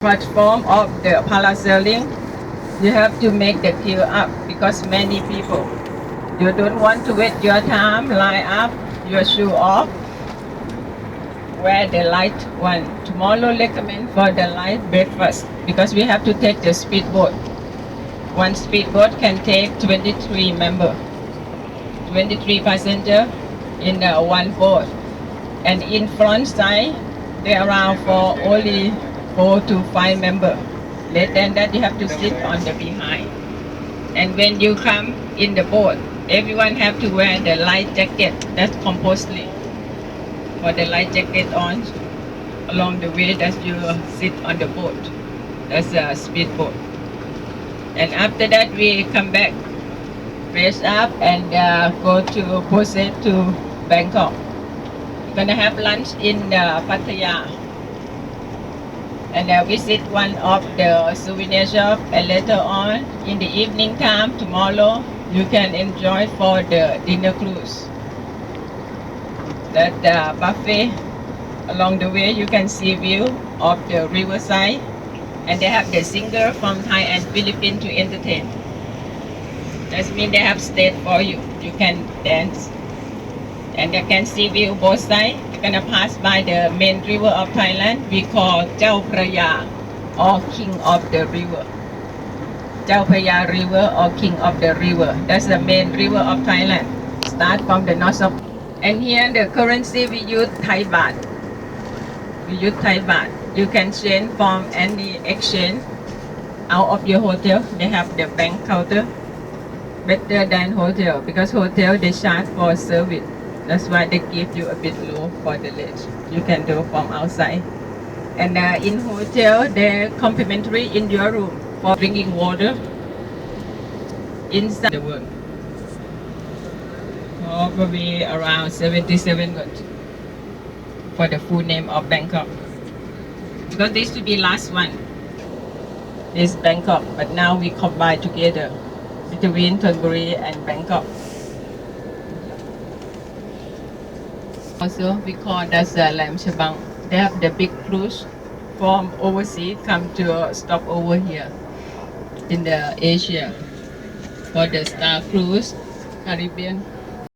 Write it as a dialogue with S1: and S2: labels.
S1: platform of the parasailing, you have to make the queue up because many people. You don't want to wait your time, line up, your shoe off, wear the light one. Tomorrow recommend for the light breakfast because we have to take the speedboat. One speedboat can take 23 member, 23 passenger in one boat. And in front side, they around for only 4 to 5 member. Less than that, you have to sit on the behind. And when you come in the boat, everyone have to wear the light jacket. That's compulsory. For the light jacket on, along the way that you sit on the boat. That's a speedboat. And after that, we come back, fresh up, and go to proceed to Bangkok. We're gonna have lunch in Pataya, and visit one of the souvenir shop. And later on, in the evening time tomorrow, you can enjoy for the dinner cruise. That buffet. Along the way, you can see view of the riverside. And they have the singer from Thai and Philippines to entertain. That means they have stage for you. You can dance. And they can see view both sides. You're gonna pass by the main river of Thailand. We call Chao Phraya, or King of the River. Chao Phraya River or King of the River. That's the main river of Thailand. Start from the north of. And here the currency we use Thai baht. We use Thai baht. You can change from any exchange out of your hotel. They have the bank counter better than hotel because hotel they charge for service. That's why they give you a bit low for the rate. You can do from outside. And in hotel they're complimentary in your room for drinking water inside the room. Probably around 77 baht for the full name of Bangkok. Because this to be last one is Bangkok, but now we combine together between Thonburi and Bangkok. Also, we call that Lam Chabang. They have the big cruise from overseas come to stop over here in the Asia for the Star Cruise, Caribbean